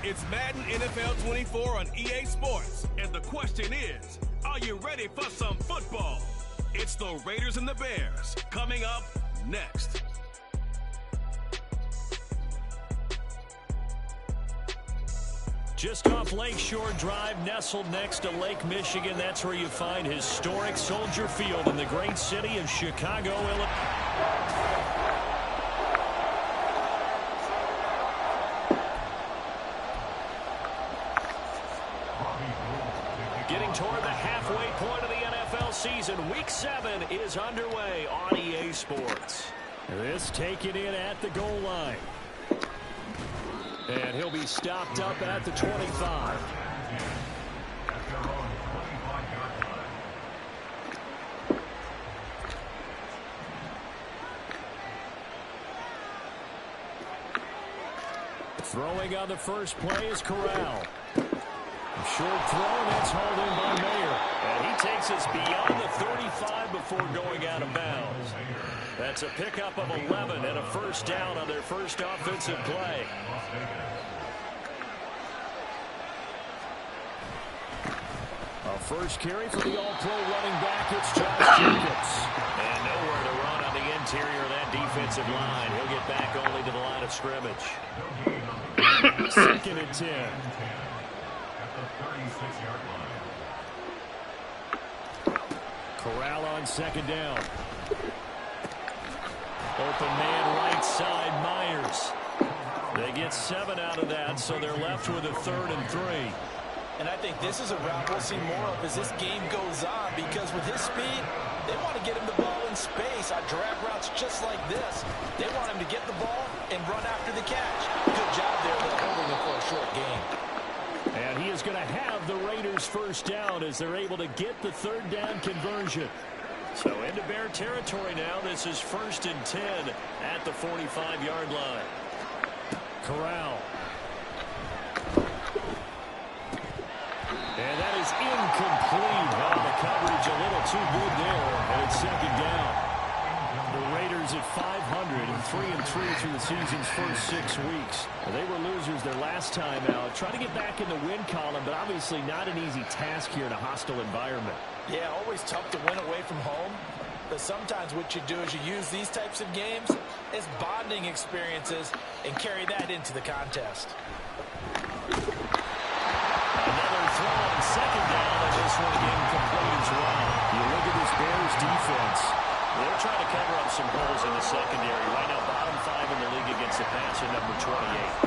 It's Madden NFL 24 on EA Sports. And the question is, are you ready for some football? It's the Raiders and the Bears coming up next. Just off Lakeshore Drive, nestled next to Lake Michigan. That's where you find historic Soldier Field in the great city of Chicago, Illinois. Getting toward the halfway point of the NFL season. Week 7 is underway on EA Sports. This taken in at the goal line. And he'll be stopped up at the 25. Throwing on the first play is Corral. Short throw, and that's hauled in by Mayer. And he takes us beyond the 35 before going out of bounds. That's a pickup of 11 and a first down on their first offensive play. A first carry for the All-Pro running back. It's Josh Jacobs. And nowhere to run on the interior of that defensive line. He'll get back only to the line of scrimmage. 2nd and 10. Corral on 2nd down. Open man right side, Myers. They get 7 out of that, so they're left with a 3rd and 3. And I think this is a route we'll see more of as this game goes on, because with his speed, they want to get him the ball in space on drag routes just like this. They want him to get the ball and run after the catch. Good job there, though, holding him for a short gain. And he is going to have the Raiders first down as they're able to get the 3rd down conversion. So into Bear territory now. This is 1st and 10 at the 45-yard line. Corral. And that is incomplete. Oh, the coverage a little too good there. And it's 2nd down. The Raiders at 500 and 3-3 through the season's first 6 weeks. They were losers their last time out. Trying to get back in the win column, but obviously not an easy task here in a hostile environment. Yeah, always tough to win away from home. But sometimes what you do is you use these types of games as bonding experiences and carry that into the contest. Another throw on 2nd down, and this one incomplete as well. You look at this Bears defense. They're trying to cover up some holes in the secondary. Right now, bottom 5 in the league against the passer, number 28.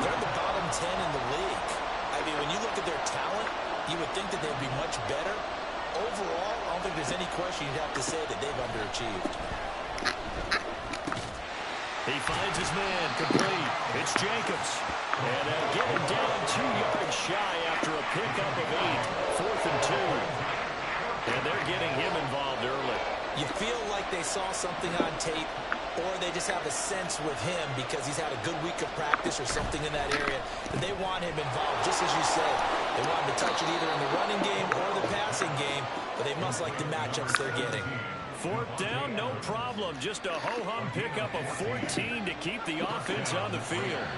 They're the bottom 10 in the league. I mean, when you look at their talent, you would think that they'd be much better. Overall, I don't think there's any question you'd have to say that they've underachieved. He finds his man, complete. It's Jacobs. And get him down 2 yards shy after a pickup of 8. 4th and 2. And they're getting him involved early. You feel like they saw something on tape, or they just have a sense with him because he's had a good week of practice or something in that area, that they want him involved, just as you said. They want him to touch it either in the running game or the passing game, but they must like the matchups they're getting. 4th down, no problem. Just a ho-hum pickup of 14 to keep the offense on the field.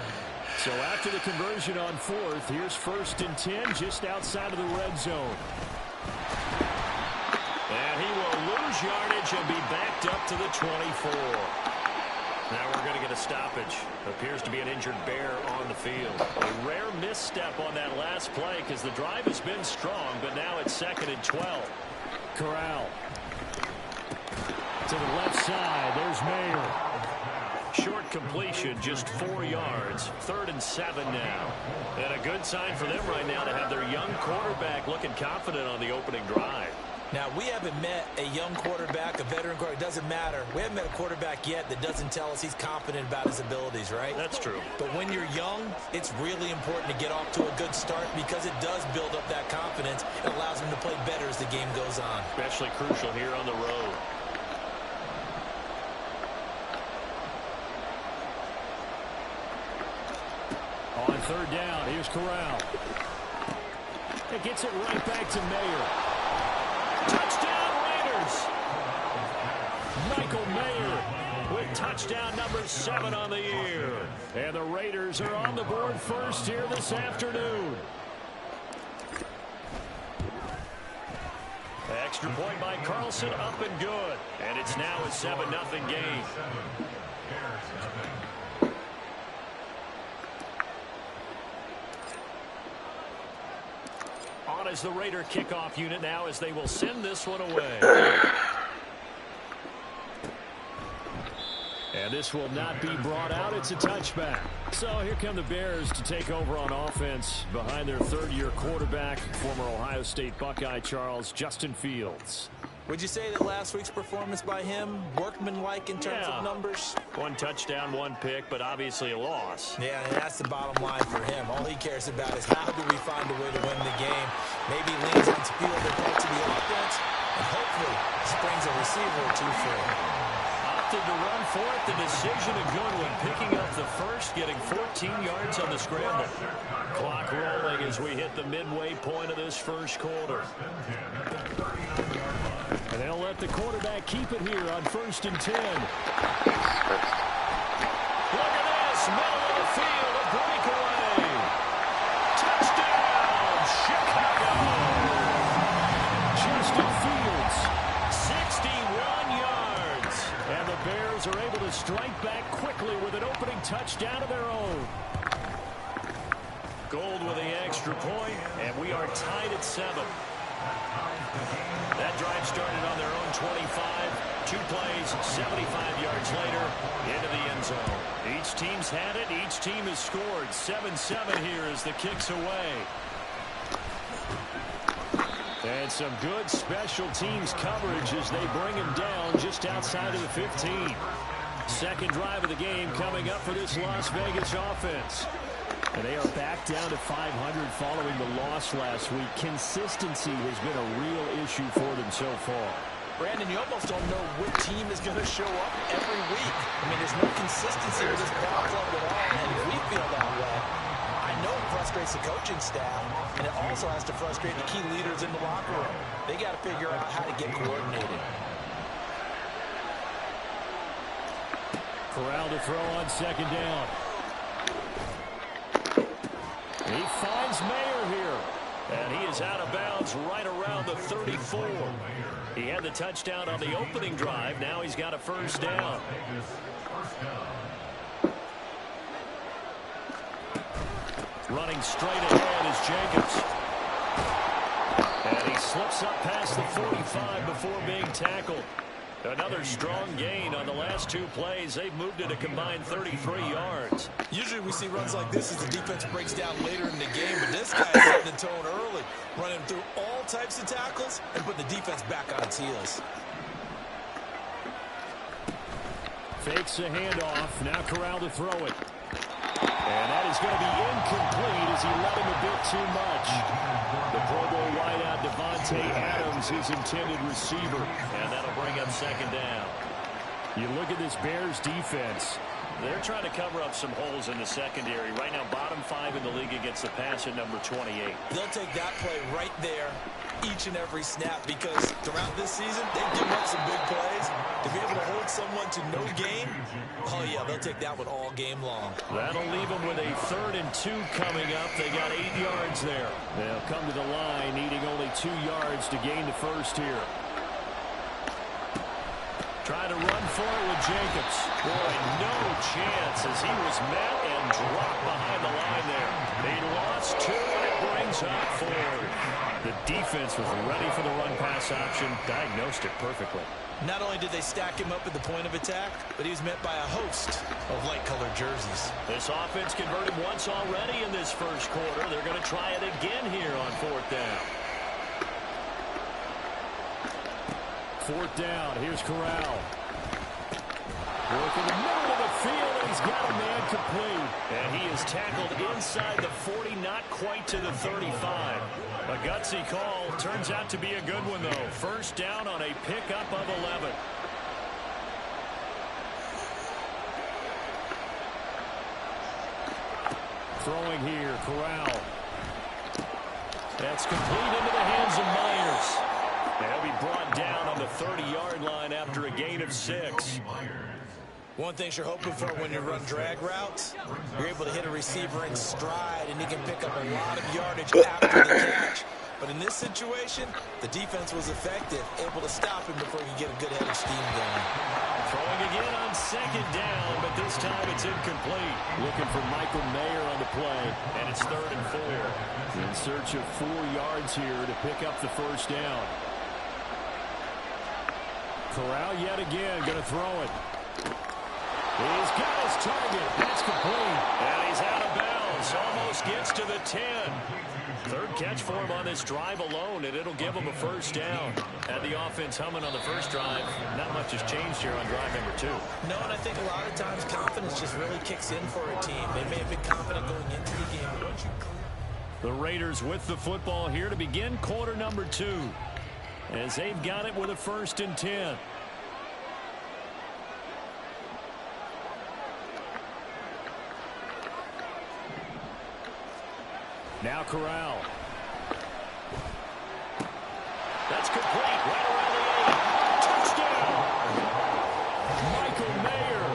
So after the conversion on 4th, here's 1st and 10 just outside of the red zone. And he will lose yardage and be backed up to the 24. Now we're going to get a stoppage. Appears to be an injured Bear on the field. A rare misstep on that last play because the drive has been strong, but now it's 2nd and 12. Corral. To the left side, there's Mayer. Short completion, just 4 yards. 3rd and 7 now. And a good sign for them right now to have their young quarterback looking confident on the opening drive. Now, we haven't met a young quarterback, a veteran quarterback. It doesn't matter. We haven't met a quarterback yet that doesn't tell us he's confident about his abilities, right? That's true. But when you're young, it's really important to get off to a good start because it does build up that confidence. It allows him to play better as the game goes on. Especially crucial here on the road. On 3rd down, here's Corral. It gets it right back to Mayer. Touchdown, Raiders! Michael Mayer with Touchdown number 7 on the year. And the Raiders are on the board first here this afternoon. Extra point by Carlson, up and good. And it's now a 7-0 game. On as the Raider kickoff unit now as they will send this one away. And this will not be brought out. It's a touchback. So here come the Bears to take over on offense behind their third-year quarterback, former Ohio State Buckeye Justin Fields. Would you say that last week's performance by him, workmanlike in terms of numbers? 1 touchdown, 1 pick, but obviously a loss. Yeah, and that's the bottom line for him. All he cares about is how do we find a way to win the game. Maybe leans on speed or parts of the offense, and hopefully springs a receiver or two free. To run for it, the decision a good one, picking up the first, getting 14 yards on the scramble. Clock rolling as we hit the midway point of this first quarter. And they'll let the quarterback keep it here on 1st and 10. Look at this, middle of the field, a breakaway. Touchdown, Chicago. Justin Fields, 61 yards. And the Bears are able to strike back quickly with an opening touchdown of their own. Gold with the extra point, and we are tied at 7. That drive started on their own 25. 2 plays, 75 yards later, into the end zone. Each team's had it. Each team has scored. 7-7 here as the kick's away. And some good special teams coverage as they bring him down just outside of the 15. Second drive of the game coming up for this Las Vegas offense. And they are back down to 500 following the loss last week. Consistency has been a real issue for them so far. Brandon, you almost don't know what team is going to show up every week. I mean, there's no consistency with this ball club at all, and we feel that way. I know it frustrates the coaching staff, and it also has to frustrate the key leaders in the locker room. They got to figure out how to get coordinated. Corral to throw on 2nd down. He finds Mayer here, and he is out of bounds right around the 34. He had the touchdown on the opening drive. Now he's got a 1st down. Running straight ahead is Jacobs. And he slips up past the 45 before being tackled. Another strong gain on the last 2 plays. They've moved it a combined 33 yards. Usually we see runs like this as the defense breaks down later in the game, but this guy is setting the tone early, running through all types of tackles and putting the defense back on its heels. Fakes a handoff. Now Corral to throw it. And that is going to be incomplete as he let him a bit too much. The Pro Bowl wideout Devontae Adams, his intended receiver. And that'll bring up 2nd down. You look at this Bears defense. They're trying to cover up some holes in the secondary. Right now, bottom 5 in the league against the pass at number 28. They'll take that play right there each and every snap because throughout this season, they've given up some big plays. To be able to hold someone to no gain, oh, yeah, they'll take that one all game long. That'll leave them with a 3rd and 2 coming up. They got 8 yards there. They'll come to the line needing only 2 yards to gain the 1st here. Trying to run for it with Jacobs. Boy, no chance as he was met and dropped behind the line there. They lost 2 and it brings up 4. The defense was ready for the run-pass option, diagnosed it perfectly. Not only did they stack him up at the point of attack, but he was met by a host of light-colored jerseys. This offense converted once already in this first quarter. They're going to try it again here on 4th down. 4th down. Here's Corral. Working the middle of the field, and he's got a man complete. And he is tackled inside the 40, not quite to the 35. A gutsy call. Turns out to be a good one, though. 1st down on a pickup of 11. Throwing here, Corral. That's complete into the hands of Myers. They'll be brought down on the 30-yard line after a gain of 6. One thing you're hoping for when you run drag routes, you're able to hit a receiver in stride, and he can pick up a lot of yardage after the catch. But in this situation, the defense was effective, able to stop him before he could get a good head of steam going. Throwing again on second down, but this time it's incomplete. Looking for Michael Mayer on the play, and it's 3rd and 4. In search of 4 yards here to pick up the first down. Corral yet again, going to throw it. He's got his target. That's complete. And he's out of bounds. Almost gets to the 10. 3rd catch for him on this drive alone, and it'll give him a first down. Had the offense humming on the first drive. Not much has changed here on drive number 2. No, and I think a lot of times confidence just really kicks in for a team. They may have been confident going into the game, but don't you? The Raiders with the football here to begin quarter number 2. As they've got it with a 1st and 10. Now Corral. That's complete. Right around the 8. Touchdown! Michael Mayer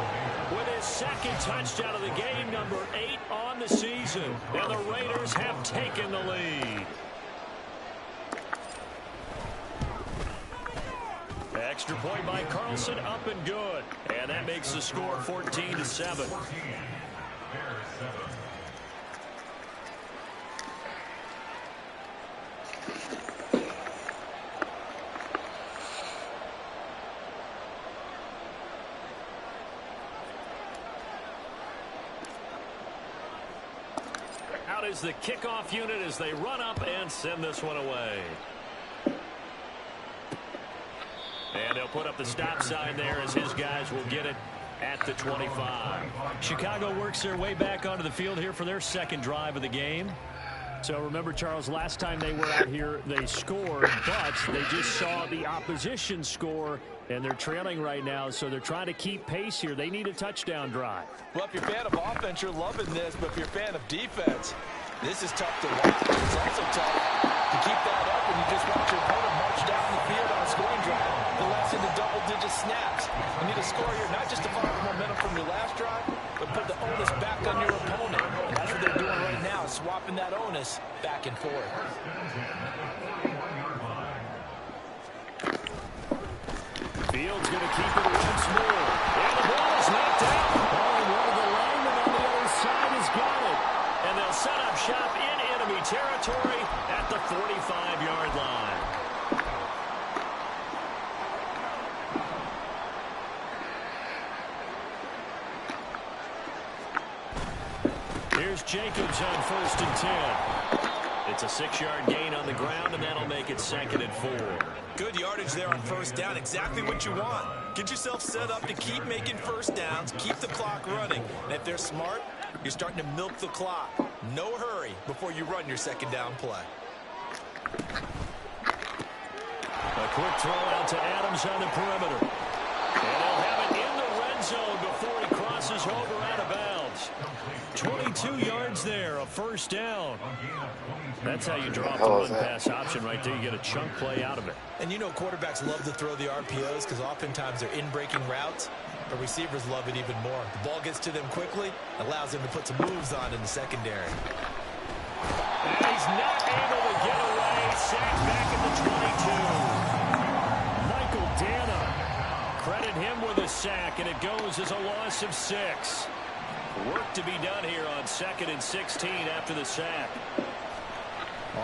with his 2nd touchdown of the game, number 8 on the season. And the Raiders have taken the lead. Extra point by Carlson, up and good. And that makes the score 14-7. Out is the kickoff unit as they run up and send this one away. And they'll put up the stop sign there as his guys will get it at the 25. Chicago works their way back onto the field here for their 2nd drive of the game. So remember, Charles, last time they were out here, they scored, but they just saw the opposition score, and they're trailing right now, so they're trying to keep pace here. They need a touchdown drive. Well, if you're a fan of offense, you're loving this, but if you're a fan of defense, this is tough to watch. It's also tough to keep that up when you just watch your opponent march down the field on a scoring drive. The last into double-digit snaps. You need a score here, not just to follow the momentum from your last drive, but put the onus back on your opponent. And that's what they're doing right now, swapping that onus back and forth. Fields going to keep it once more. And the ball is knocked out. Oh, one of the linemen on the other side has got it. And they'll set up shop in enemy territory at the 45-yard line. Here's Jacobs on 1st and 10. It's a 6-yard gain on the ground, and that'll make it 2nd and 4. Good yardage there on 1st down. Exactly what you want. Get yourself set up to keep making 1st downs, keep the clock running. And if they're smart, you're starting to milk the clock. No hurry before you run your 2nd down play. A quick throw out to Adams on the perimeter. And they'll have it in the red zone before he crosses over out of bounds. 22 yards there, a 1st down. That's how you draw up the run-pass option right there. You get a chunk play out of it. And you know quarterbacks love to throw the RPOs because oftentimes they're in-breaking routes, but receivers love it even more. The ball gets to them quickly, allows them to put some moves on in the secondary. And he's not able to get away. Sacked back at the 22. Michael Dana. Credit him with a sack, and it goes as a loss of 6. Work to be done here on 2nd and 16 after the sack.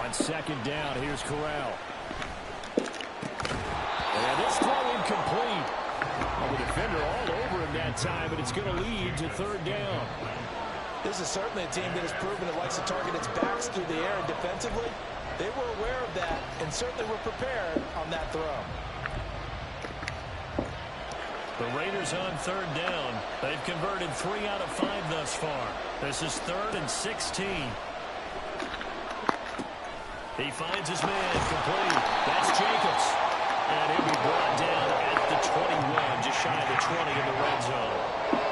On 2nd down, here's Corral. And this throw incomplete. Well, the defender all over him that time, but it's going to lead to 3rd down. This is certainly a team that has proven it likes to target its backs through the air and defensively. They were aware of that and certainly were prepared on that throw. The Raiders on 3rd down. They've converted 3 out of 5 thus far. This is 3rd and 16. He finds his man complete. That's Jacobs. And he'll be brought down at the 21, just shy of the 20 in the red zone.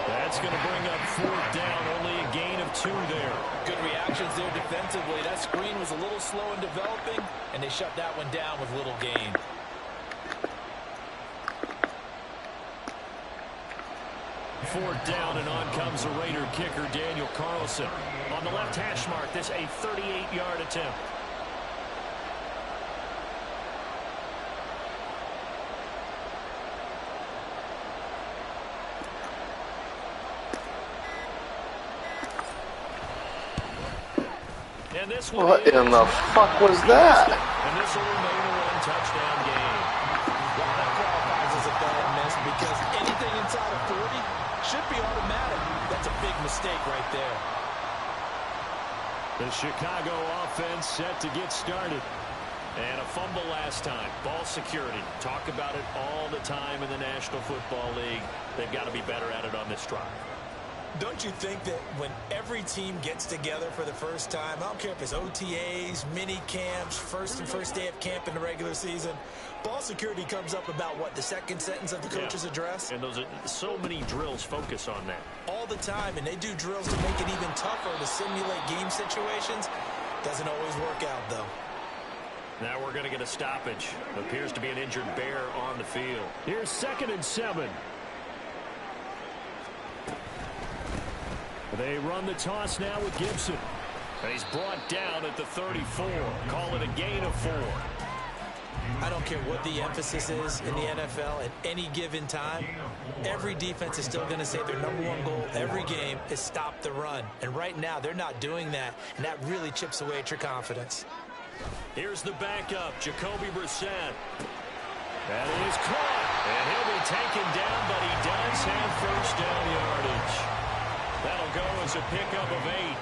That's going to bring up 4th down, only a gain of 2 there. Good reactions there defensively. That screen was a little slow in developing, and they shut that one down with little gain. 4th down, and on comes the Raider kicker, Daniel Carlson. On the left hash mark, this a 38-yard attempt. And this What in the fuck was that? And this will remain a one-touchdown game. Well, that qualifies as a bad miss because anything inside of 40 should be automatic. That's a big mistake right there. The Chicago offense set to get started. And a fumble last time. Ball security. Talk about it all the time in the National Football League. They've got to be better at it on this drive. Don't you think that when every team gets together for the first time, I don't care if it's OTAs, mini camps, first day of camp in the regular season, ball security comes up about what, the second sentence of the coach's address? And those are so many drills focus on that. All the time, and they do drills to make it even tougher to simulate game situations. Doesn't always work out, though. Now we're going to get a stoppage. Appears to be an injured Bear on the field. Here's 2nd and 7. They run the toss now with Gibson. And he's brought down at the 34. Call it a gain of 4. I don't care what the emphasis is in the NFL at any given time. Every defense is still going to say their #1 goal every game is stop the run. And right now, they're not doing that, and that really chips away at your confidence. Here's the backup, Jacoby Brissett. That is caught. And he'll be taken down, but he does have first down yardage. That'll go as a pickup of 8.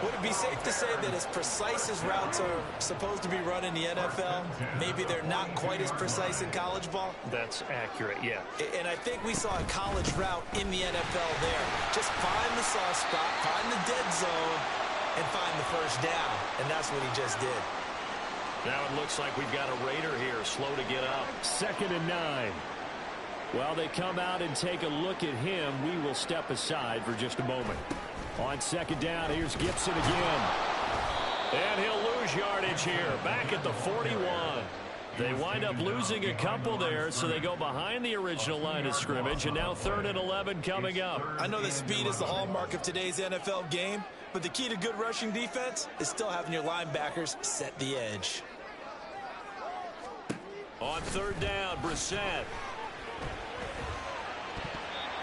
Would it be safe to say that as precise as routes are supposed to be run in the NFL, maybe they're not quite as precise in college ball? That's accurate, yeah. And I think we saw a college route in the NFL there. Just find the soft spot, find the dead zone, and find the first down. And that's what he just did. Now it looks like we've got a Raider here, slow to get up. 2nd and 9. While they come out and take a look at him, we will step aside for just a moment. On 2nd down, here's Gibson again. And he'll lose yardage here, back at the 41. They wind up losing a couple there, so they go behind the original line of scrimmage, and now 3rd and 11 coming up. I know that speed is the hallmark of today's NFL game, but the key to good rushing defense is still having your linebackers set the edge. On 3rd down, Brissett.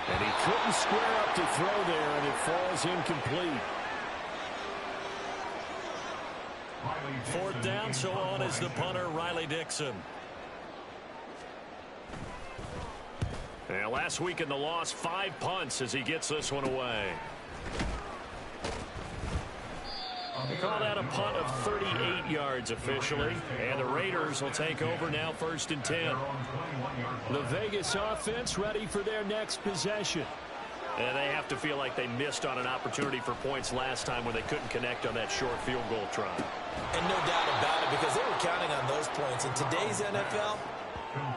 And he couldn't square up to throw there, and it falls incomplete. 4th down, so on is the punter, Riley Dixon. And last week in the loss, 5 punts as he gets this one away. They call that a punt of 38 yards officially. And the Raiders will take over now 1st and 10. The Vegas offense ready for their next possession. And they have to feel like they missed on an opportunity for points last time when they couldn't connect on that short field goal try. And no doubt about it, because they were counting on those points. In today's NFL,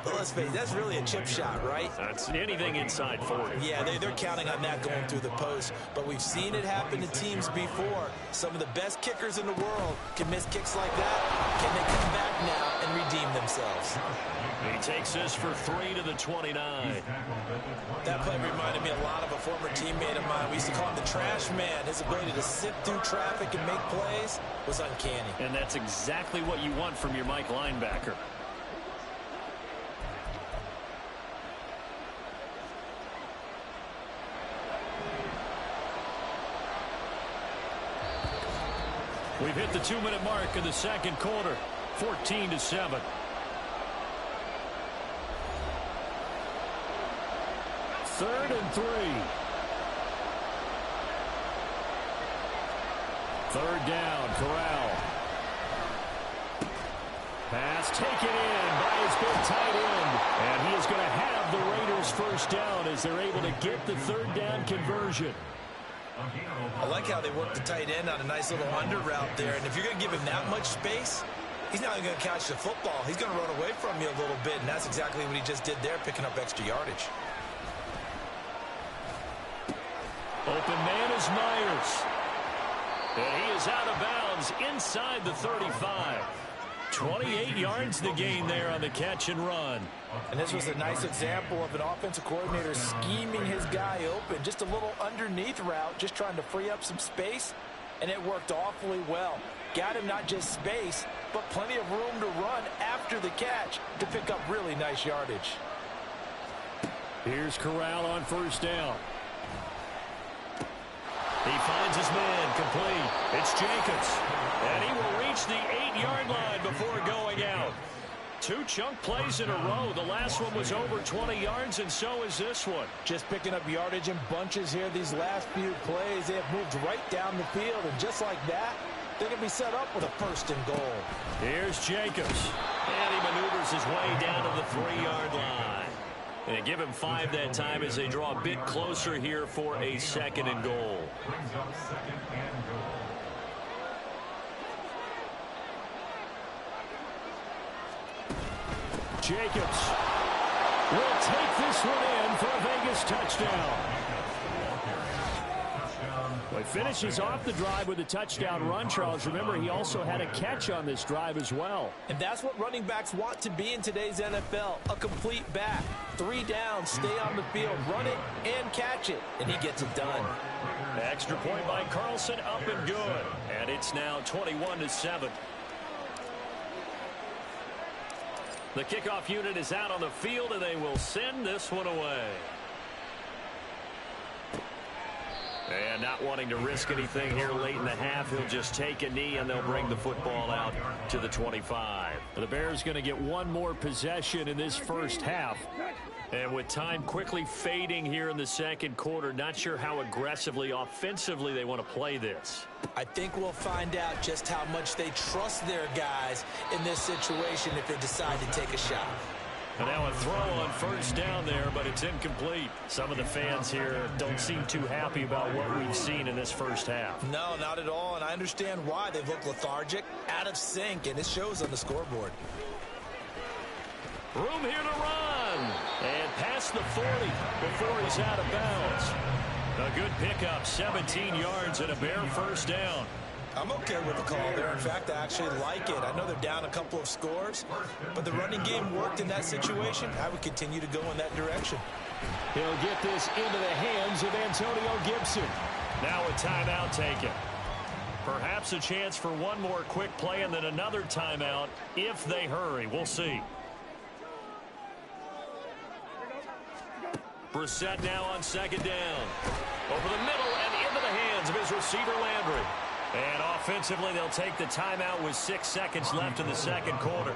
well, let's face it, that's really a chip shot, right? That's anything inside 40. Yeah, they're counting on that going through the post. But we've seen it happen to teams before. Some of the best kickers in the world can miss kicks like that. Can they come back now and redeem themselves? He takes this for 3 to the 29. That play reminded me a lot of a former teammate of mine. We used to call him the trash man. His ability to sift through traffic and make plays was uncanny. And that's exactly what you want from your Mike linebacker. We've hit the 2-minute mark in the 2nd quarter, 14-7. Third and 3. 3rd down, Corral. Pass taken in by his big tight end. And he is going to have the Raiders first down as they're able to get the 3rd down conversion. I like how they work the tight end on a nice little under route there. And if you're going to give him that much space, he's not going to catch the football. He's going to run away from you a little bit, and that's exactly what he just did there, picking up extra yardage. Open man is Myers. And he is out of bounds inside the 35. 28 yards to gain there on the catch and run. And this was a nice example of an offensive coordinator scheming his guy open. Just a little underneath route, just trying to free up some space, and it worked awfully well. Got him not just space, but plenty of room to run after the catch to pick up really nice yardage. Here's Corral on first down. He finds his man complete. It's Jacobs. And he will reach the 8-yard line before going out. 2 chunk plays in a row. The last one was over 20 yards, and so is this one. Just picking up yardage in bunches here. These last few plays, they have moved right down the field, and just like that, they can be set up with a 1st and goal. Here's Jacobs. And he maneuvers his way down to the 3-yard line. And they give him 5 that time as they draw a bit closer here for a 2nd and goal. Jacobs will take this one in for a Vegas touchdown. Well, he finishes off the drive with a touchdown run, Charles. Remember, he also had a catch on this drive as well. And that's what running backs want to be in today's NFL, a complete back. 3 downs, stay on the field, run it, and catch it. And he gets it done. Extra point by Carlson, up and good. And it's now 21-7. The kickoff unit is out on the field, and they will send this one away. And not wanting to risk anything here late in the half, he'll just take a knee, and they'll bring the football out to the 25. The Bears going to get one more possession in this first half. And with time quickly fading here in the second quarter, not sure how aggressively, offensively they want to play this. I think we'll find out just how much they trust their guys in this situation if they decide to take a shot. And now a throw on first down there, but it's incomplete. Some of the fans here don't seem too happy about what we've seen in this first half. No, not at all, and I understand why. They look lethargic, out of sync, and it shows on the scoreboard. Room here to run. And past the 40 before he's out of bounds. A good pickup, 17 yards and a Bear first down. I'm okay with the call there. In fact, I actually like it. I know they're down a couple of scores, but the running game worked in that situation. I would continue to go in that direction. He'll get this into the hands of Antonio Gibson. Now a timeout taken. Perhaps a chance for one more quick play and then another timeout if they hurry. We'll see. Brissett now on second down. Over the middle and into the hands of his receiver Landry. And offensively, they'll take the timeout with 6 seconds left in the second quarter.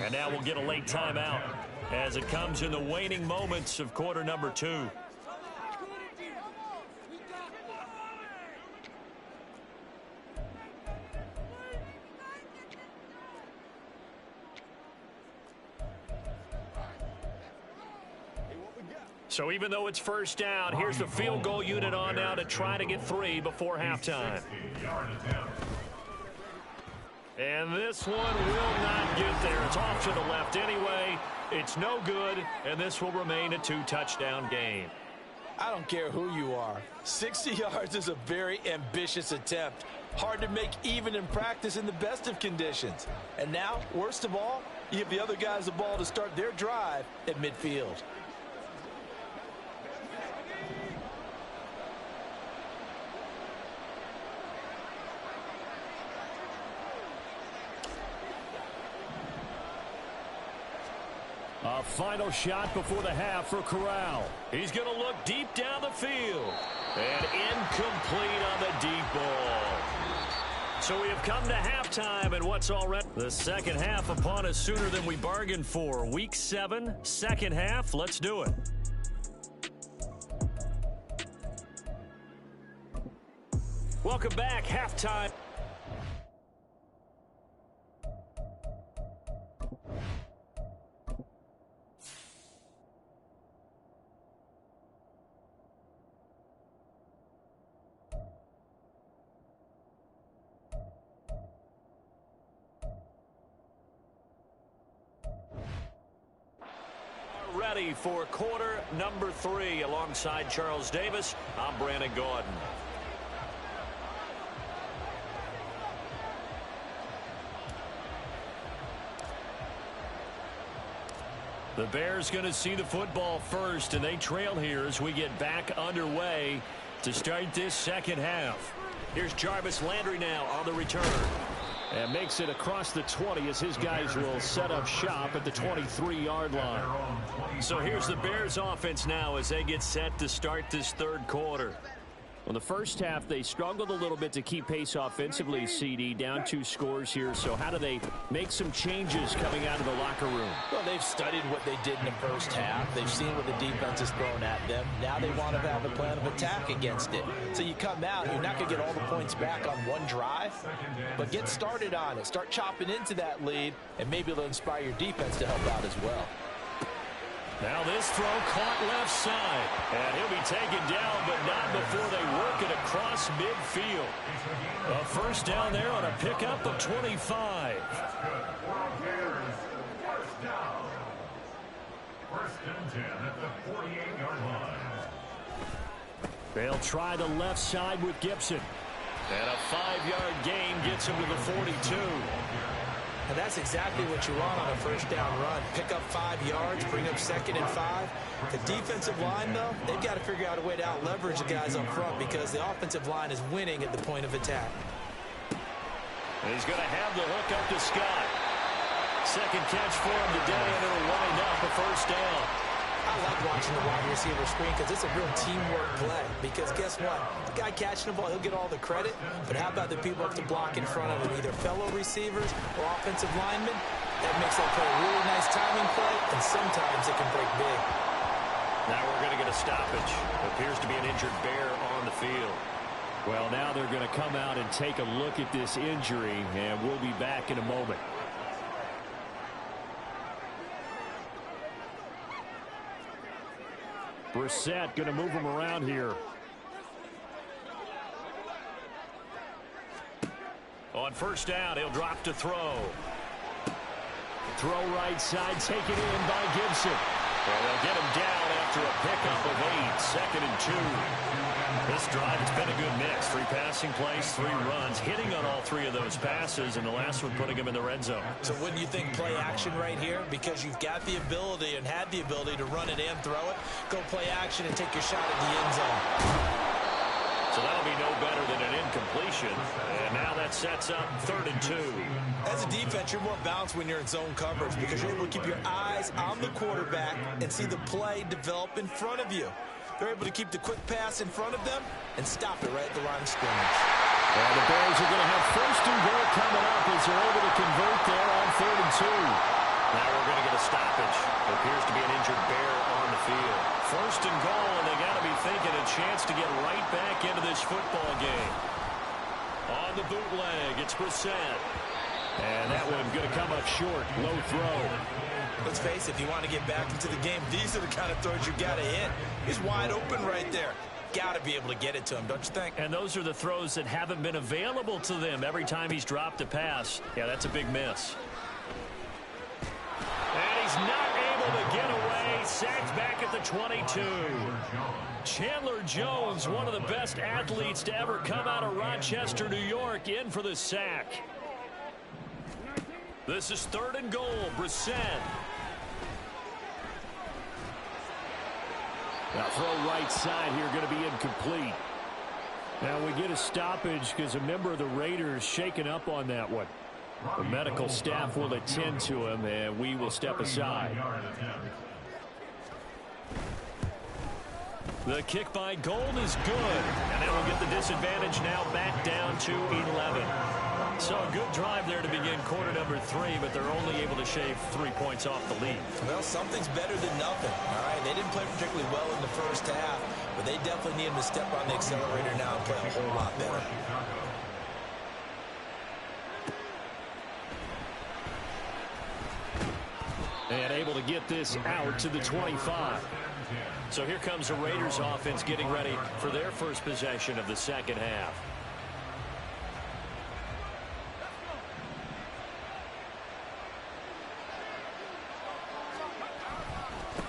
And now we'll get a late timeout as it comes in the waning moments of quarter number 2. So even though it's first down, here's the field goal unit on now to try to get 3 before halftime. And this one will not get there. It's off to the left anyway. It's no good, and this will remain a 2-touchdown game. I don't care who you are. 60 yards is a very ambitious attempt. Hard to make even in practice in the best of conditions. And now, worst of all, you give the other guys the ball to start their drive at midfield. A final shot before the half for Corral. He's going to look deep down the field. And incomplete on the deep ball. So we have come to halftime, and what's already the second half upon us sooner than we bargained for. Week 7, second half. Let's do it. Welcome back. Halftime. Ready for quarter number 3 alongside Charles Davis. I'm Brandon Gordon. The Bears going to see the football first, and they trail here as we get back underway to start this second half. Here's Jarvis Landry now on the return. And makes it across the 20 as his guys will set up shop at the 23-yard line. So here's the Bears offense now as they get set to start this third quarter. Well, the first half, they struggled a little bit to keep pace offensively, CD, down 2 scores here. So how do they make some changes coming out of the locker room? Well, they've studied what they did in the first half. They've seen what the defense is throwing at them. Now they want to have a plan of attack against it. So you come out, you're not going to get all the points back on one drive, but get started on it. Start chopping into that lead, and maybe it'll inspire your defense to help out as well. Now this throw caught left side. And he'll be taken down, but not before they work it across midfield. A first down there on a pickup of 25. First and 10 at the 48-yard line. They'll try the left side with Gibson. And a 5-yard gain gets him to the 42. And that's exactly what you want on a first down run. Pick up 5 yards, bring up 2nd and 5. The defensive line, though, they've got to figure out a way to out-leverage the guys up front because the offensive line is winning at the point of attack. And he's going to have the hook up to Scott. Second catch for him today, and it'll wind up a first down. I like watching the wide receiver screen because it's a real teamwork play. Because guess what? The guy catching the ball, he'll get all the credit. But how about the people up to block in front of him, either fellow receivers or offensive linemen? That makes that play a really nice timing play, and sometimes it can break big. Now we're going to get a stoppage. Appears to be an injured Bear on the field. Well, now they're going to come out and take a look at this injury, and we'll be back in a moment. Brissett going to move him around here. On first down, he'll drop to throw. Throw right side, taken in by Gibson. And they'll get him down after a pickup of 8, 2nd and 2. This drive, it's been a good mix. 3 passing plays, 3 runs, hitting on all 3 of those passes, and the last one putting him in the red zone. So wouldn't you think play action right here? Because you've got the ability and had the ability to run it and throw it. Go play action and take your shot at the end zone. So that'll be no better than an incompletion. And now that sets up 3rd and 2. As a defense, you're more balanced when you're in zone coverage because you're able to keep your eyes on the quarterback and see the play develop in front of you. They're able to keep the quick pass in front of them and stop it right at the line of scrimmage. And the Bears are going to have 1st and goal coming up as they're able to convert there on 3rd and 2. Now we're going to get a stoppage. It appears to be an injured Bear on the field. 1st and goal, and they got to be thinking a chance to get right back into this football game. On the bootleg, it's Brissett. And that one going to come up short. Low throw. Let's face it, if you want to get back into the game, these are the kind of throws you got to hit. He's wide open right there. Got to be able to get it to him, don't you think? And those are the throws that haven't been available to them every time he's dropped a pass. Yeah, that's a big miss. And he's not able to get away. Sacked back at the 22. Chandler Jones, one of the best athletes to ever come out of Rochester, New York, in for the sack. This is 3rd and goal. Brissett. Now throw right side here, going to be incomplete. Now we get a stoppage because a member of the Raiders shaken up on that one. The medical staff will attend to him, and we will step aside. The kick by Gold is good. And that will get the disadvantage now back down to 11. So a good drive there to begin quarter number 3, but they're only able to shave 3 points off the lead. Well, something's better than nothing. All right, they didn't play particularly well in the first half, but they definitely need him to step on the accelerator now and play a whole lot better. And able to get this out to the 25. So here comes the Raiders offense getting ready for their first possession of the second half.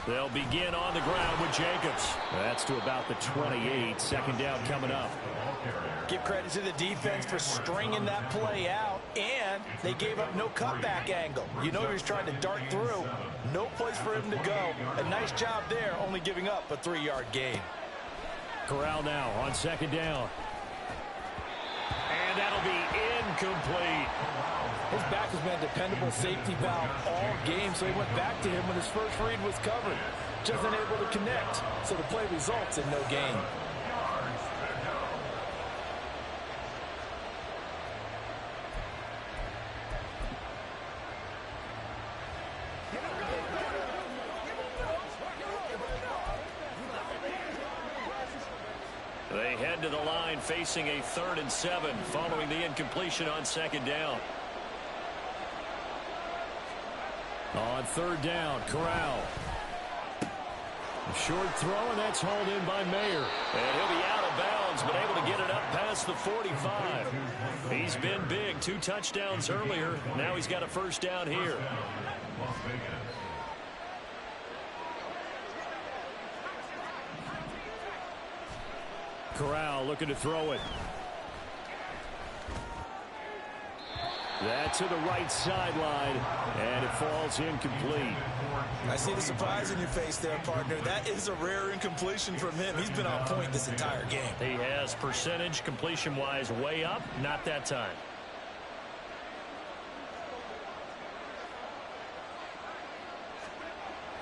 They'll begin on the ground with Jacobs. That's to about the 28. Second down coming up. Give credit to the defense for stringing that play out, and they gave up no cutback angle. You know he was trying to dart through. no place for him to go. A nice job there, only giving up a 3-yard gain. Corral now on second down. And that'll be incomplete. His back has been a dependable safety valve all game, so he went back to him when his first read was covered. Just unable to connect, so the play results in no gain. They head to the line facing a 3rd and 7 following the incompletion on second down. On 3rd down, Corral. A short throw, and that's hauled in by Mayer. And he'll be out of bounds, but able to get it up past the 45. He's been big. 2 touchdowns earlier. Now he's got a first down here. Corral looking to throw it. That to the right sideline, and it falls incomplete. I see the surprise in your face there, partner. That is a rare incompletion from him. He's been on point this entire game. He has percentage completion-wise way up, not that time.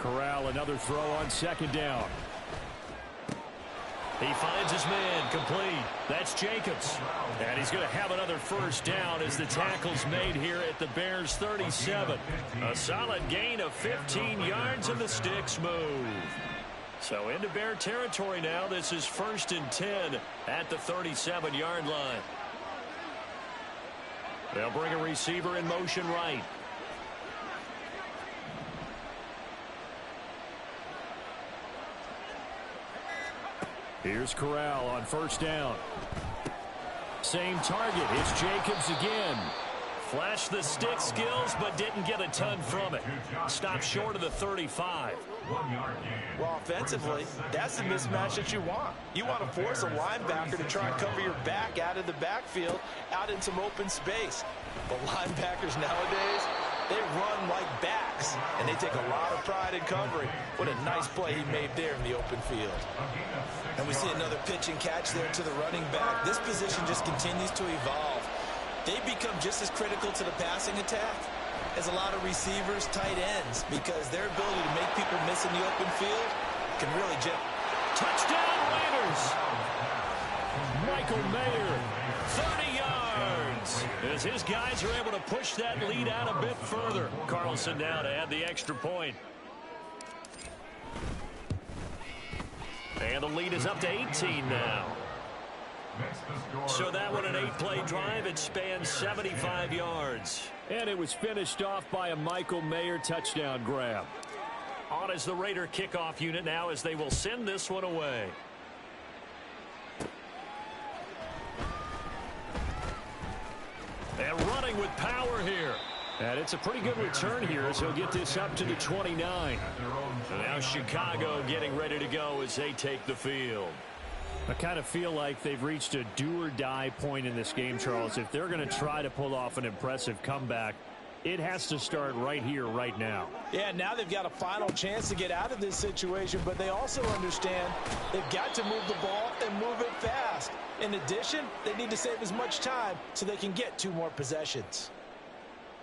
Corral, another throw on second down. He finds his man, complete. That's Jacobs. And he's going to have another first down as the tackle's made here at the Bears' 37. A solid gain of 15 yards and the sticks move. So into Bear territory now. This is 1st and 10 at the 37-yard line. They'll bring a receiver in motion right. Here's Corral on first down. Same target. It's Jacobs again. Flashed the stick skills, but didn't get a ton from it. Stopped short of the 35. Well, offensively, that's the mismatch that you want. You want to force a linebacker to try and cover your back out of the backfield, out in some open space. But linebackers nowadays, they run like backs, and they take a lot of pride in covering. What a nice play he made there in the open field. And we see another pitch and catch there to the running back. This position just continues to evolve. They become just as critical to the passing attack as a lot of receivers, tight ends, because their ability to make people miss in the open field can really touchdown Raiders! Michael Mayer, 30 yards, as his guys are able to push that lead out a bit further. Carlson now to add the extra point. And the lead is up to 18 now. So that one an 8-play drive. It spans 75 yards. And it was finished off by a Michael Mayer touchdown grab. On is the Raider kickoff unit now as they will send this one away. And running with power here. And it's a pretty good return here as he'll get this up to the 29. And now Chicago getting ready to go as they take the field. I kind of feel like they've reached a do-or-die point in this game, Charles. If they're going to try to pull off an impressive comeback, it has to start right here, right now. Yeah, now they've got a final chance to get out of this situation, but they also understand they've got to move the ball and move it fast. In addition, they need to save as much time so they can get 2 more possessions.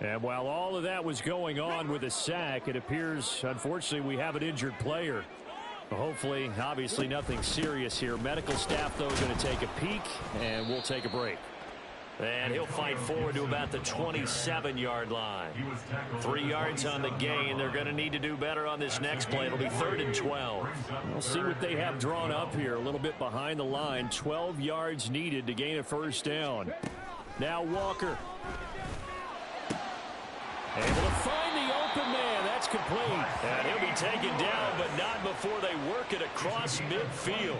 And while all of that was going on with a sack, it appears, unfortunately, we have an injured player. Hopefully, obviously, nothing serious here. Medical staff, though, going to take a peek, and we'll take a break. And he'll fight forward to about the 27-yard line. 3 yards on the gain. They're going to need to do better on this next play. It'll be 3rd and 12. We'll see what they have drawn up here. A little bit behind the line. 12 yards needed to gain a first down. Now Walker. Able to find the open man. That's complete. And he'll be taken down, but not before they work it across midfield.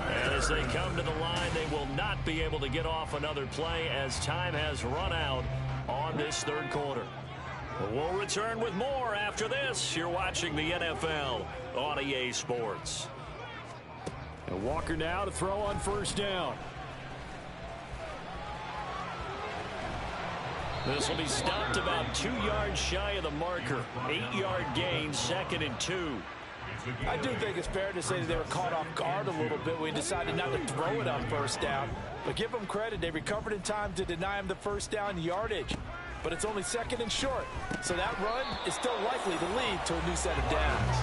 And as they come to the line, they will not be able to get off another play as time has run out on this 3rd quarter. We'll return with more after this. You're watching the NFL on EA Sports. And Walker now to throw on first down. This will be stopped about 2 yards shy of the marker. 8-yard gain, 2nd and 2. I do think it's fair to say that they were caught off guard a little bit when we decided not to throw it on first down. But give them credit. They recovered in time to deny him the first down yardage. But it's only 2nd and short. So that run is still likely to lead to a new set of downs.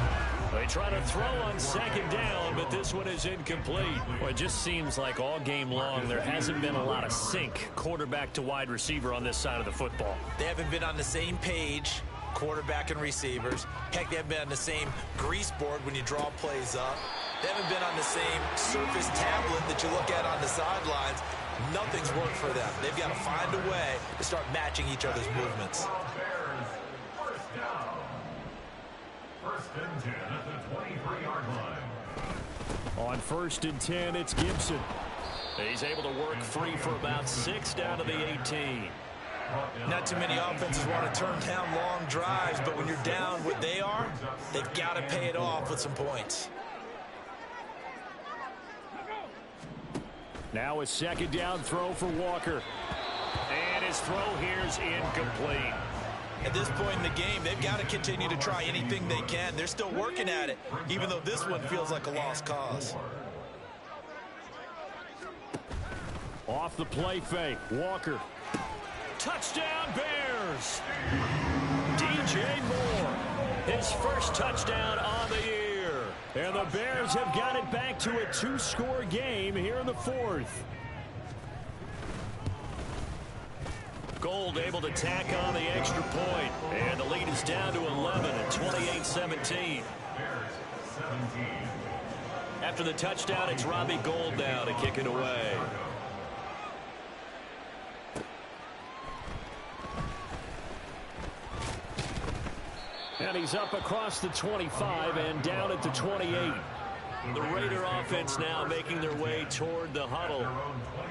They try to throw on 2nd down, but this one is incomplete. Well, it just seems like all game long there hasn't been a lot of sync quarterback to wide receiver on this side of the football. They haven't been on the same page, quarterback and receivers. Heck, they haven't been on the same grease board when you draw plays up. They haven't been on the same surface tablet that you look at on the sidelines. Nothing's worked for them. They've got to find a way to start matching each other's movements. First down. 1st and 10 at the 23-yard line. On 1st and 10, it's Gibson. He's able to work free for about 6 down to the 18. Not too many offenses want to turn down long drives, but when you're down what they are, they've got to pay it off with some points. Now a 2nd down throw for Walker. And his throw here is incomplete. At this point in the game, they've got to continue to try anything they can. They're still working at it, even though this one feels like a lost cause. Off the play fake, Walker. Touchdown, Bears! DJ Moore, his first touchdown on the year. And the Bears have got it back to a 2-score game here in the 4th. Gold able to tack on the extra point. And the lead is down to 11 at 28-17. After the touchdown, it's Robbie Gould now to kick it away. And he's up across the 25 and down at the 28. The Raider offense now making their way toward the huddle.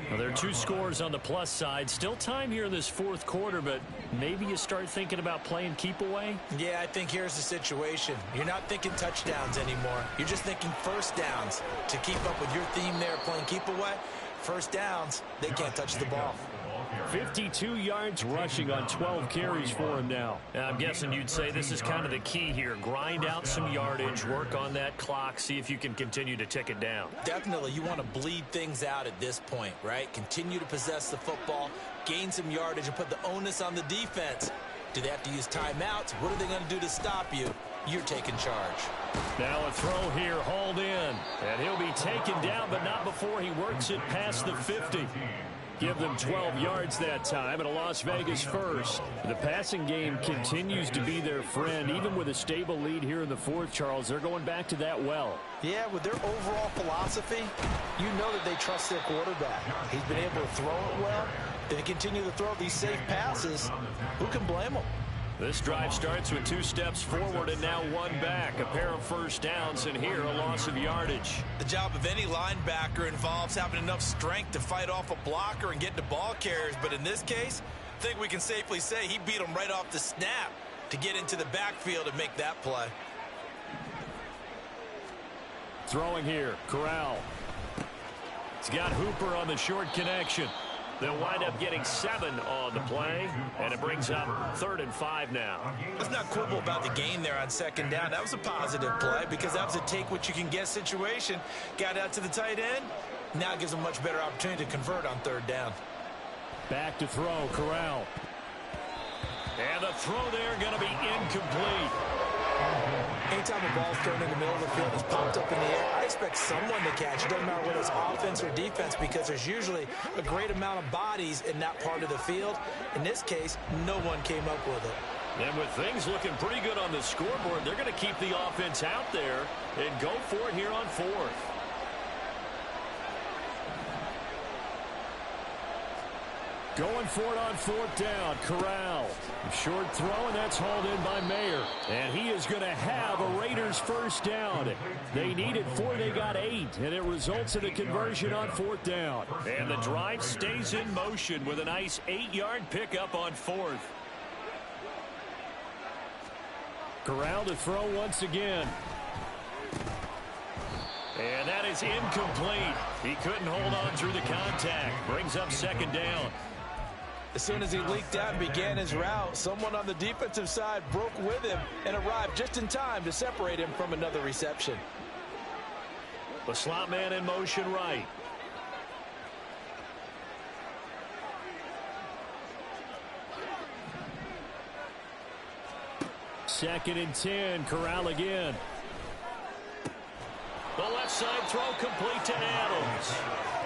Well, there are 2 scores on the plus side. Still time here in this 4th quarter, but maybe you start thinking about playing keep away? Yeah, I think here's the situation. You're not thinking touchdowns anymore. You're just thinking first downs. To keep up with your theme there, playing keep away, first downs, they can't touch the ball. 52 yards rushing on 12 carries for him now. I'm guessing you'd say this is kind of the key here. Grind out some yardage, work on that clock, see if you can continue to tick it down. Definitely, you want to bleed things out at this point, right? Continue to possess the football, gain some yardage, and put the onus on the defense. Do they have to use timeouts? What are they going to do to stop you? You're taking charge. Now a throw here, hauled in. And he'll be taken down, but not before he works it past the 50. Give them 12 yards that time, and a Las Vegas first. The passing game continues to be their friend. Even with a stable lead here in the 4th, Charles, they're going back to that well. Yeah, with their overall philosophy, you know that they trust their quarterback. He's been able to throw it well. They continue to throw these safe passes. Who can blame them? This drive starts with 2 steps forward and now 1 back. A pair of first downs, and here a loss of yardage. The job of any linebacker involves having enough strength to fight off a blocker and get to ball carriers. But in this case, I think we can safely say he beat him right off the snap to get into the backfield and make that play. Throwing here, Corral. He's got Hooper on the short connection. They'll wind up getting 7 on the play, and it brings up 3rd and 5 now. Let's not quibble about the gain there on 2nd down. That was a positive play because that was a take-what-you-can-get situation. Got out to the tight end. Now it gives them a much better opportunity to convert on 3rd down. Back to throw, Corral. And the throw there going to be incomplete. Anytime a ball's thrown in the middle of the field, it's popped up in the air, I expect someone to catch. It doesn't matter whether it's offense or defense because there's usually a great amount of bodies in that part of the field. In this case, no one came up with it. And with things looking pretty good on the scoreboard, they're going to keep the offense out there and go for it here on 4th. Going for it on 4th down, Corral. Short throw, and that's hauled in by Mayer. And he is going to have a Raiders first down. They needed 4, they got 8, and it results in a conversion on 4th down. And the drive stays in motion with a nice 8-yard pickup on 4th. Corral to throw once again. And that is incomplete. He couldn't hold on through the contact. Brings up 2nd down. As soon as he leaked out and began his route, someone on the defensive side broke with him and arrived just in time to separate him from another reception. The slot man in motion right. Second and 10, Corral again. The left side throw complete to Adams.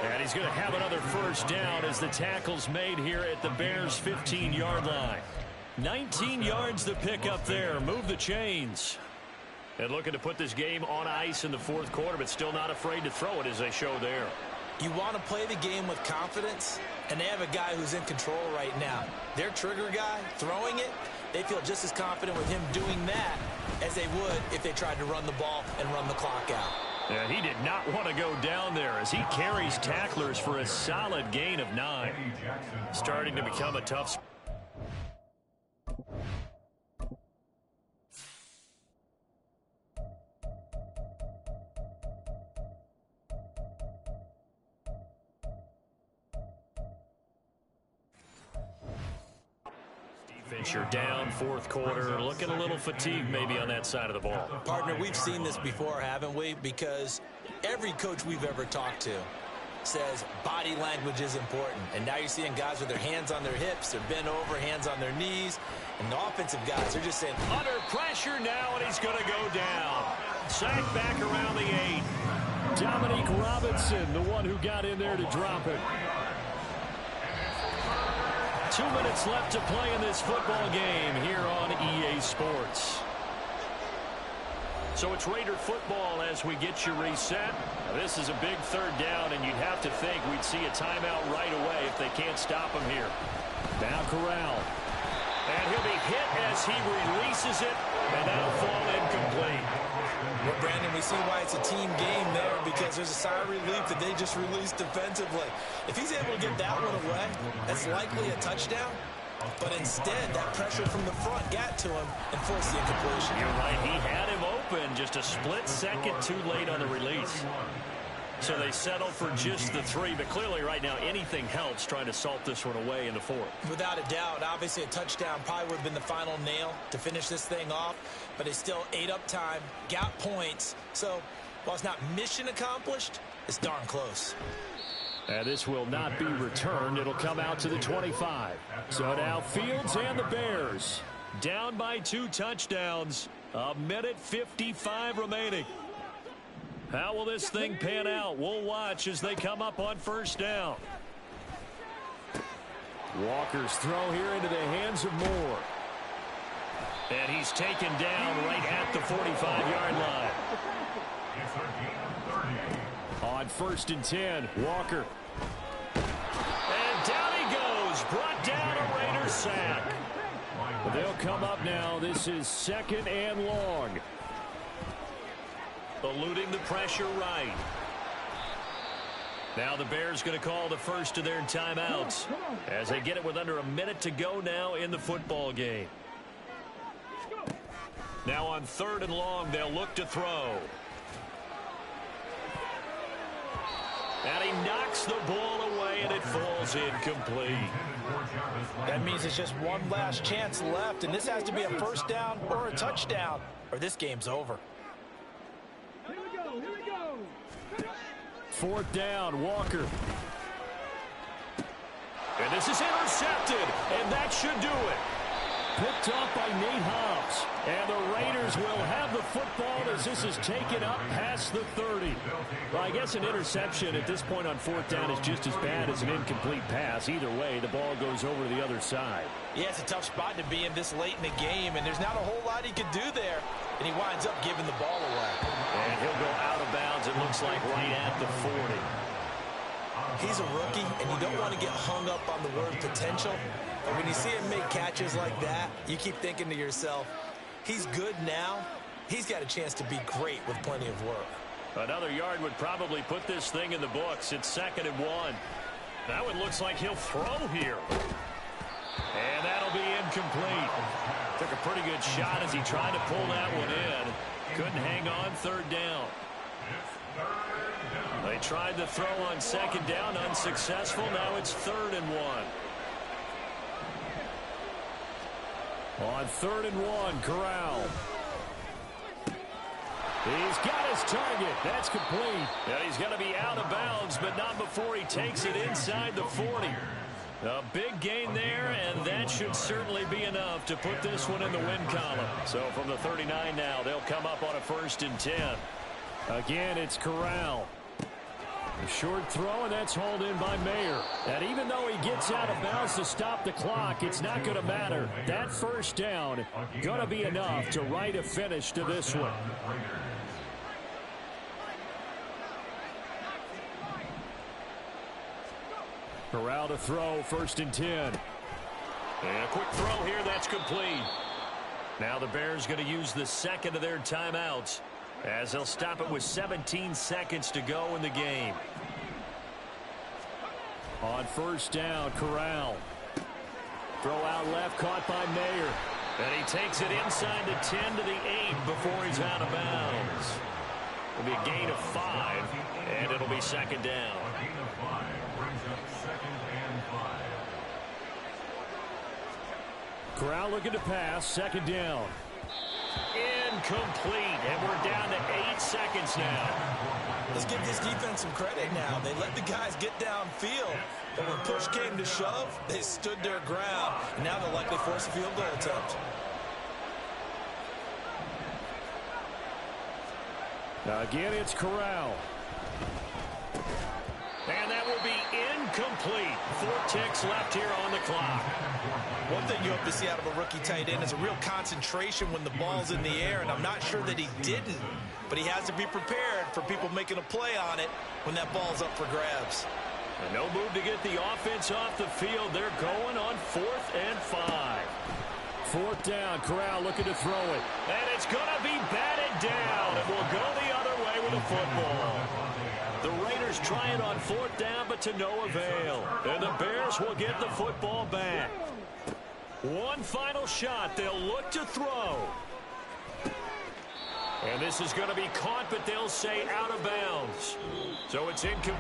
And he's going to have another first down as the tackle's made here at the Bears' 15-yard line. 19 yards to pick up there. Move the chains. And looking to put this game on ice in the fourth quarter, but still not afraid to throw it as they show there. You want to play the game with confidence, and they have a guy who's in control right now. Their trigger guy throwing it, they feel just as confident with him doing that as they would if they tried to run the ball and run the clock out. Yeah, he did not want to go down there as he carries tacklers for a solid gain of 9. Starting to become a tough spot. You're down fourth quarter, looking a little fatigued maybe on that side of the ball. Partner, we've seen this before, haven't we? Because every coach we've ever talked to says body language is important. And now you're seeing guys with their hands on their hips, they're bent over, hands on their knees. And the offensive guys are just saying, under pressure now, and he's going to go down. Sacked back around the 8. Dominique Robinson, the one who got in there to drop it. 2 minutes left to play in this football game here on EA Sports. So it's Raider football as we get you reset. Now this is a big third down, and you'd have to think we'd see a timeout right away if they can't stop him here. Now Corral. And he'll be hit as he releases it, and that'll fall incomplete. Well, Brandon, we see why it's a team game there, because there's a sigh of relief that they just released defensively. If he's able to get that one away, that's likely a touchdown. But instead, that pressure from the front got to him and forced the incompletion. You're right. He had him open, just a split second too late on the release. So they settle for just the 3, but clearly right now anything helps trying to salt this one away in the 4th. Without a doubt, obviously a touchdown probably would have been the final nail to finish this thing off, but they still ate up time, got points. So while it's not mission accomplished, it's darn close. And this will not be returned. It'll come out to the 25. So now Fields and the Bears down by 2 touchdowns. 1:55 remaining. How will this thing pan out? We'll watch as they come up on first down. Walker's throw here into the hands of Moore. And he's taken down right at the 45-yard line. On first and 10, Walker. And down he goes. Brought down a Raider sack. But they'll come up now. This is 2nd and long. Eluding the pressure right. Now the Bears going to call the first of their timeouts as they get it with under a minute to go now in the football game. Now on 3rd and long, they'll look to throw. And he knocks the ball away, and it falls incomplete. That means it's just one last chance left, and this has to be a first down or a touchdown, or this game's over. 4th down, Walker. And this is intercepted, and that should do it. Picked off by Nate Hobbs. And the Raiders will have the football as this is taken up past the 30. Well, I guess an interception at this point on 4th down is just as bad as an incomplete pass. Either way, the ball goes over to the other side. Yeah, it's a tough spot to be in this late in the game, and there's not a whole lot he could do there. And he winds up giving the ball away. And he'll go out of bounds, it looks like, right at the 40. He's a rookie, and you don't want to get hung up on the word potential. But when you see him make catches like that, you keep thinking to yourself, he's good now. He's got a chance to be great with plenty of work. Another yard would probably put this thing in the books. It's 2nd and 1. That one looks like he'll throw here. And that'll be incomplete. Took a pretty good shot as he tried to pull that one in. Couldn't hang on 3rd down. They tried the throw on 2nd down, unsuccessful. Now it's 3rd and 1. On 3rd and 1, Corral. He's got his target. That's complete. And he's going to be out of bounds, but not before he takes it inside the 40. A big gain there, and that should certainly be enough to put this one in the win column. So from the 39 now, they'll come up on a 1st and 10. Again, it's Corral. A short throw, and that's hauled in by Mayer. And even though he gets out of bounds to stop the clock, it's not going to matter. That 1st down going to be enough to write a finish to this one. Corral to throw, 1st and 10. And a quick throw here, that's complete. Now the Bears going to use the 2nd of their timeouts, as they'll stop it with 17 seconds to go in the game. On 1st down, Corral. Throw out left, caught by Mayer. And he takes it inside the 10 to the 8 before he's out of bounds. It'll be a gain of 5, and it'll be 2nd down. A gain of 5 brings up 2nd and 5. Corral looking to pass, 2nd down. Incomplete, and we're down to 8 seconds now. Let's give this defense some credit now. They let the guys get downfield, but when push came to shove, they stood their ground. And now they'll likely force a field goal attempt. Again, it's Corral. And that will be incomplete. 4 ticks left here on the clock. One thing you hope to see out of a rookie tight end is a real concentration when the ball's in the air, and I'm not sure that he didn't, but he has to be prepared for people making a play on it when that ball's up for grabs. And no move to get the offense off the field. They're going on 4th and 5. 4th down, Corral looking to throw it. And it's going to be batted down, and we'll go the other way with the football. The Raiders try it on 4th down, but to no avail. And the Bears will get the football back. One final shot. They'll look to throw. And this is going to be caught, but they'll say out of bounds. So it's incomplete.